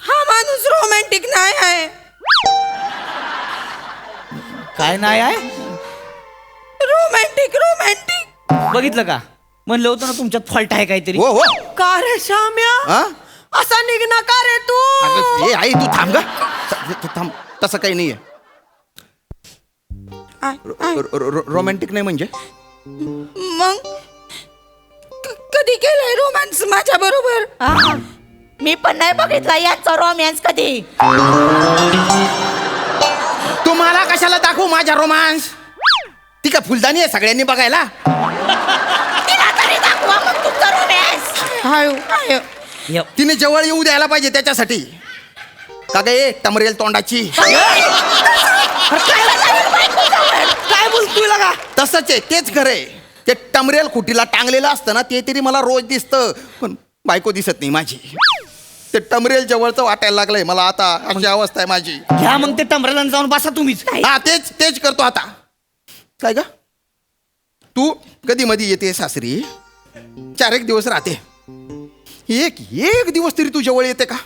हा माणूस रोमॅन्टिक नाही आहे. काय नाही आहे? रोमॅन्टिक बघितलं का? म्हणलं होतं ना तुमच्यात फॉल्ट आहे काहीतरी. हो. का रे शाम्या? हा? असा निघणं का रे तू? अगं, ए आई तू थांब ग. तू थांब. तसं काही नाहीये. रोमॅन्टिक नाही म्हणजे? मग कधी केलंय रोमॅन्स माझ्या बरोबर? मी पण नाही बघितला याचा रोमॅन्स कधी. तुम्हाला कशाला दाखवू माझा रोमांस? काय फुलदाणी आहे सगळ्यांनी बघायला? तिने जवळ येऊ द्यायला पाहिजे त्याच्यासाठी. का गे टमरेल तोंडाची? काय बोलतोय का? तसंच आहे, तेच खरंय. ते टमरेल खुटीला टांगलेलं असतं ना, ते तरी मला रोज दिसतं, पण बायको दिसत नाही माझी. ते टमरेल जवळचं वाटायला लागलंय मला आता. अशी अवस्था आहे माझी. घ्या मग ते टमरेला जाऊन बसा तुम्हीच. हा तेच करतो आता. काय ग तू कधी मधी येते सासरी, 4 दिवस राहते, एक दिवस तरी तू जवळ येते का?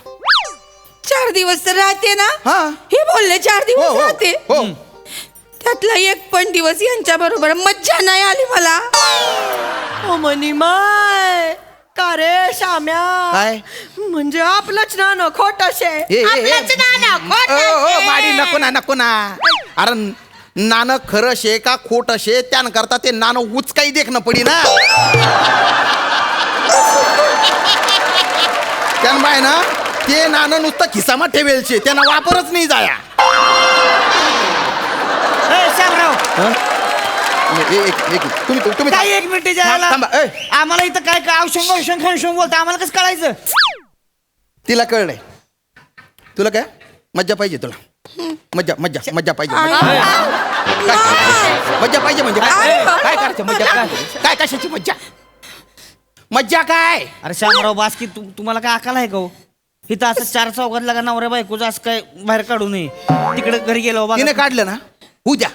4 दिवस तर राहते ना. हा. हे बोलले 4 हो दिवस हो राहते. हो. त्यातला एक पण दिवस यांच्या बरोबर मज्जा नाही आली मला. ओ मनी माय का रे श्याम्या? काय? म्हणजे आपलंच ना खोट ए, ए, ए, माडी नको ना. अरे नाणं खरं शे का खोट शे त्यानं करता ते नाणं उचकाई देखणं पडी ना. त्यानं बाय ना ते नाणं नुसतं खिसामा ठेवेलचे, त्यांना वापरच नाही जाया. तुम्ही काय 1 मिनिट जायला थांबा, ए. आम्हाला इथं काय काय औषध खानशोंग बोलतो आम्हाला कसं कळायचं? तिला कळलंय. तुला काय मज्जा पाहिजे? तुला मज्जा पाहिजे? मज्जा पाहिजे म्हणजे काय करायचं? मज्जा काय कशाची मज्जा? मज्जा काय? अरे श्यामराव बास्की तुम्हाला काय अकाल आहे का हो? इथं असं 4 चौघात लागा नवऱ्या बायकोचं असं काय बाहेर काढू नये. तिकडे घरी गेलो बाबा. तिने काढलं ना, उद्या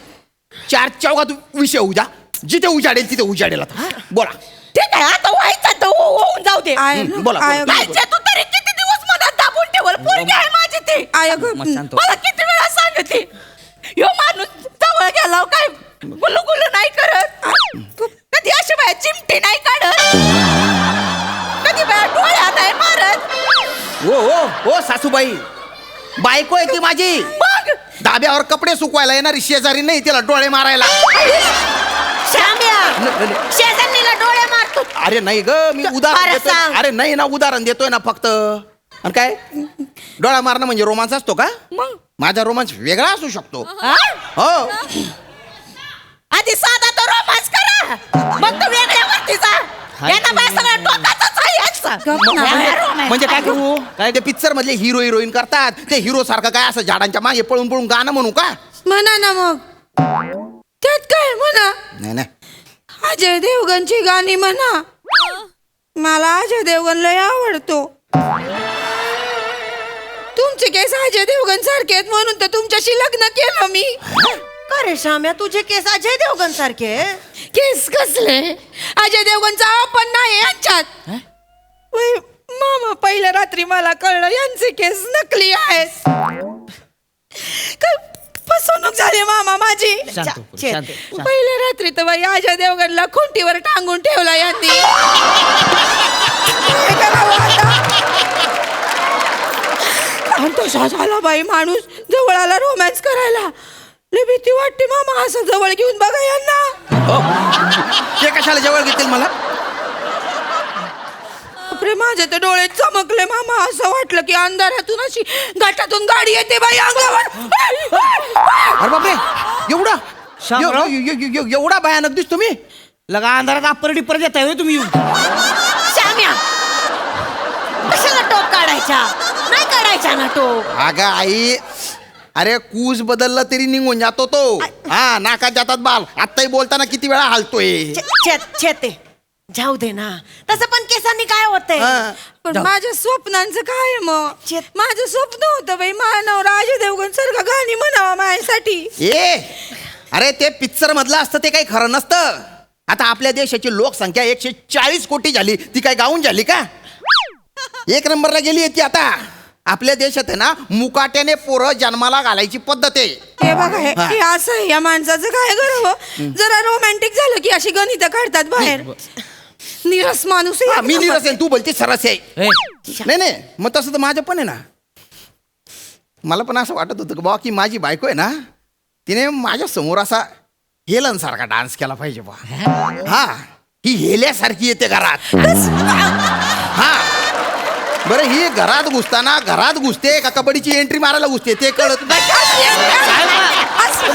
4 चौघात विषय उद्या जिथे उजाडेल तिथे उजाडेल. आता बोला. ठीक आहे, आता व्हायचं तर होऊन जाऊ दे. बोला. व्हायचं तू तरी किती दिवस मनात दाबून ठेवल? पोरगी आहे माझी ती. मला किती वेळा सांगते ह्यो माणूस जवळ गेला काय गुलू नाही करत, कधी अशी बाया चिमटी नाही काढत, कधी बाया डोळ्या नाही मारत. हो सासूबाई, बायको आहे ती माझी. मग धाब्यावर कपडे सुकवायला येणारी शेजारी नाही तिला डोळे मारायला. श्याम्या शेजारणीला डोळे मारतो. अरे नाही ग, मी उदाहरण अरे देतोय. सांग. अरे नाही ना, उदाहरण देतोय ना फक्त. आणि काय डोळा मारणं म्हणजे रोमांस असतो का? मग माझा रोमांस वेगळा असू शकतो. हा? हो. आधी साधा तो रोमांस करा, मग तो वेगळ्यावरती जा. यांना बाय सगळं टोकाचंच आहे यांचं. म्हणजे काय करू? काय ते पिक्चर मधले हिरो हिरोईन करतात ते हिरो सारखं काय असं झाडांच्या मागे पळून पळून गाणं म्हणू का? म्हणा ना मग. त्यात काय म्हणा. नाही अजय देवगणची गाणी म्हणा. मला अजय देवगण लय आवडतो. तुमचे केस अजय देवगण सारखे आहेत म्हणून तर तुमच्याशी लग्न केलं मी. का रे श्याम्या, तुझे केस अजय देवगण सारखे? केस कसले? अजय देवगणचा आपण नाही यांच्यात. वय, मामा पहिल्या रात्री मला कळलं यांचे केस नकली आहेत. काय फसवणूक झाली मामा माझी. पहिल्या रात्री तर बाई अजय देवगणला खुंटीवर टांगून ठेवला यांनी. काय करावं आता? आणि तसा झाला बाई माणूस जवळ आला रोमॅन्स करायला. लय भीती वाटते मामा, असं जवळ घेऊन बघा यांना. ते कशाला जवळ घेतील मला? बापरे, माझे तर डोळे चमकले मामा. असं वाटलं की अंधारातून अशी घाटातून गाडी येते बाई अंगावर. अरे बापरे, एवढा एवढा भयानक दिसतो मी? लगा अंधारात अप्पर डिप्पर देताय होय तुम्ही येऊन? श्याम्या कशाला टोप काढायचा? नाही काढायचा ना टोप. अगं आई, अरे कूस बदलला तरी निघून जातो तो. हा, नाकात जातात बाल. आत्ताही बोलताना किती वेळा हालतोय. छेते जाऊ दे ना, तसं पण केसांनी काय होतंय? हा. पण माझ्या स्वप्नांचं काय मग? माझं स्वप्न होतं बाई माझा नवरा अजय देवगण सारखं गाणी म्हणावा माझ्यासाठी. अरे ते पिक्चर मधलं असतं ते काही खरं नसतं. आता आपल्या देशाची लोकसंख्या 140 कोटी झाली, ती काय गाऊन झाली का? 1 नंबरला गेली ती आता. आपल्या देशात आहे ना मुकाट्याने पोरं जन्माला घालायची पद्धत आहे. हे बघा, हे असं आहे या माणसाचं काय करावं? जरा रोमॅन्टिक झालं की अशी गणितं काढतात बाहेर. निरस माणूस आहे. मी निरस आहे, तू बोलते सरस आहे. नाही मग तसं तर माझं पण आहे ना. मला पण असं वाटत होतं की बाबा की माझी बायको आहे ना, तिने माझ्या समोर असा हेलन सारखा डान्स केला पाहिजे बा. हा, ही हेल्यासारखी येते घरात. हा बरं, ही घरात घुसते का कबड्डीची एंट्री मारायला घुसते ते कळत नाही.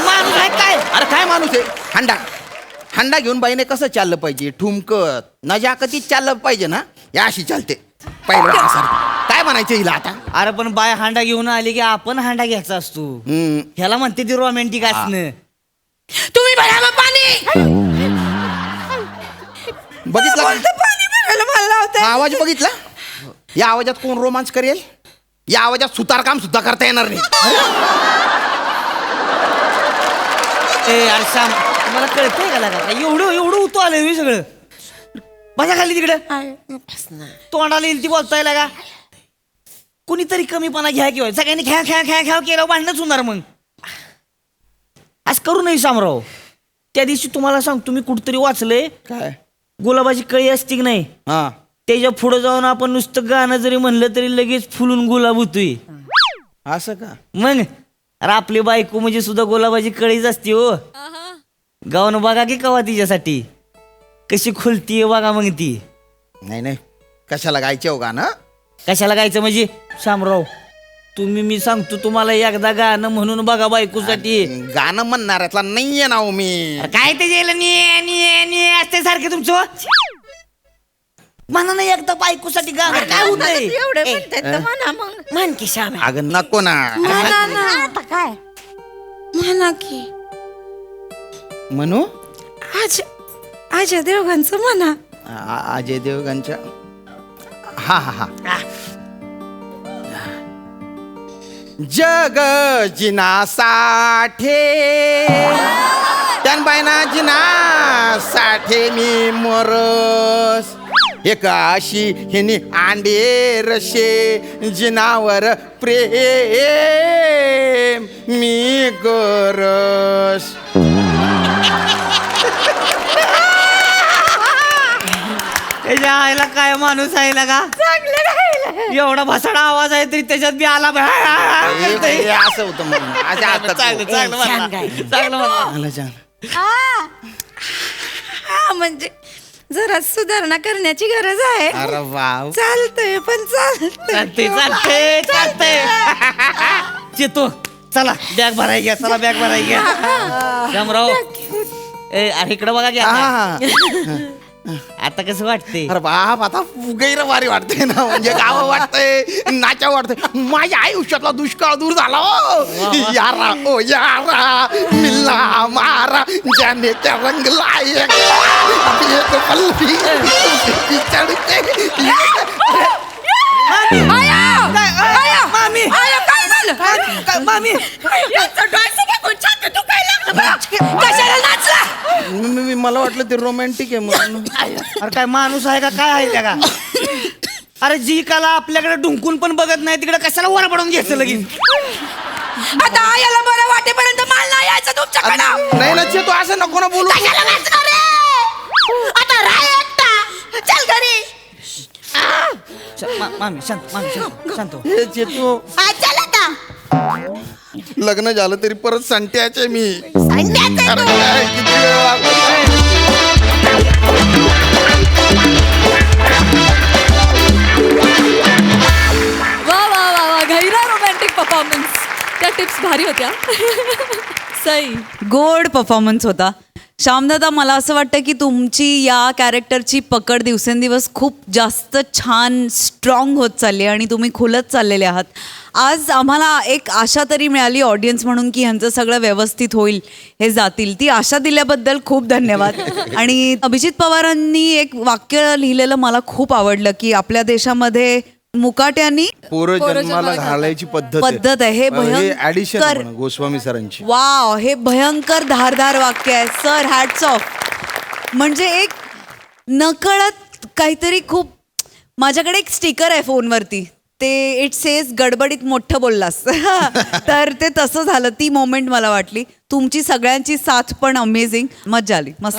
माणूस आहे काय? अरे काय माणूस आहे? हंडा हांडा घेऊन बाईने कसं चाललं पाहिजे ठुमकत नजाकतीत चाललं पाहिजे ना या अशी चालते पहिलं काय म्हणायचं हिला आता अरे पण बाय हांडा घेऊन आली की आपण हांडा घ्यायचा असतो ह्याला म्हणते ती रोमॅन्टिक असणं. तुम्ही भरा मग पाणी. बघितलं का? पाणी भरायला मला लावताय. हा आवाज बघितला या आवाजात कोण रोमांस करेल या आवाजात सुतारकाम सुद्धा करता येणार नाही. ए अरे श्याम तुम्हाला कळतंय का लागा एवढं उतो आलंय मी सगळं. बसा खाली तिकडं तोंडाला येईल ती बोलताय लागा. कुणीतरी कमीपणा घ्या किंवा सगळ्यांनी खेळ खेळ खेळ खेळ केलं भांडणच होणार मग. आज करू नये शामराव. त्या दिवशी तुम्हाला सांग तुम्ही कुठतरी वाचलंय काय गुलाबाची कळी असती की नाही हा त्याच्या पुढे जाऊन आपण नुसतं गाणं जरी म्हणलं तरी लगेच फुलून गुलाब होतोय. असं का मग अरे आपली बायको म्हणजे सुद्धा गुलाबाची कळीच असते हो. गाऊन बघा की कवा तिच्यासाठी कशी खुलतीये बघा मग ती. नाही कशाला गायचे हो गाणं कशाला गायचं म्हणजे शामराव तुम्ही मी सांगतो तुम्हाला एकदा गाणं म्हणून बघा बायकोसाठी. गाणं म्हणणाऱ्यातला नाहीये ना हो मी अरे काय ते गेलं नि असते सारखे तुमचं म्हणा नाही एकदा बायकोसाठी गाणं काय होत नाही. एवढे म्हणतात तर म्हणा मग. म्हण की श्याम. अगं नको ना म्हणा ना. आता काय म्हणा की म्हणू अजय देवगणचं म्हणा. अजय देवगणच्या हा हा हा जग जिनासाठी त्यानबाईना जिनासाठी मी मोरस एकाशी हिनी अंडे रशे जिनावर प्रेम मी गरस. त्याच्या आईला काय माणूस आहे का एवढा भसाडा आवाज आहे तरी त्याच्यात बी आला हे असं होतं म्हणून आज आता हा म्हणजे जरा सुधारणा करण्याची गरज आहे. अरे वाव चालतंय पण चालतंय चेतो चला बॅग भराय घ्या चला बॅग भराय घ्या. शामराव ए अरे इकडे बघा घ्या आता कसं वाटतंय. अरे बाप आता गैर वारी वाटते ना म्हणजे गाव वाटतंय नाचा वाटतंय माझ्या आयुष्यातला दुष्काळ दूर झाला हो यारा ओ यारा मिल्ला मारा जाने त्या रंगला एक पल्ली चढते. मामी काय झालं मामी कशाला नाचला. मला वाटलं ते रोमॅन्टिक आहे म्हणून. अरे काय माणूस आहे का काय आहे त्या का. अरे जी काला आपल्याकडे ढुंकून पण बघत नाही तिकडे कशाला वर पडून घ्यायचं लगेच. आता आयाला बरं वाटेपर्यंत माल नाही यायचं तुमच्याकडं. नाही ना तू असं नको ना बोलू. कशाला नाचणार रे. आता राय एकटा चल घरी. मामी शांत हो. हे चेतू चल आता. लग्न झालं तरी परत संट्याचे मी संध्याचं अरे तू. काय, किती वेळ लागला. वा वा वा वा गैरा रोमॅन्टिक परफॉर्मन्स. त्या टिप्स भारी होत्या. सई गोड परफॉर्मन्स होता. श्यामदादा मला असं वाटतं की तुमची या कॅरेक्टरची पकड दिवसेंदिवस खूप जास्त छान स्ट्रॉंग होत चालली आहे आणि तुम्ही खुलत चाललेले आहात. आज आम्हाला एक आशा तरी मिळाली ऑडियन्स म्हणून की ह्यांचं सगळं व्यवस्थित होईल हे जातील. ती आशा दिल्याबद्दल खूप धन्यवाद. आणि अभिजित पवारांनी एक वाक्य लिहिलेलं मला खूप आवडलं की आपल्या देशामध्ये मुकाट्यांनी पोरं जन्माला घालायची पद्धत आहे. हे भयंकर गोस्वामी सरांची. वाव हे भयंकर धारदार वाक्य आहे सर. Hats off. म्हणजे एक नकळत काहीतरी खूप. माझ्याकडे एक स्टिकर आहे फोनवरती ते इट सेज गडबडीत मोठं बोललास. तर ते तसं झालं. ती मोमेंट मला वाटली. तुमची सगळ्यांची साथ पण अमेझिंग. मज्जा आली. मस्त.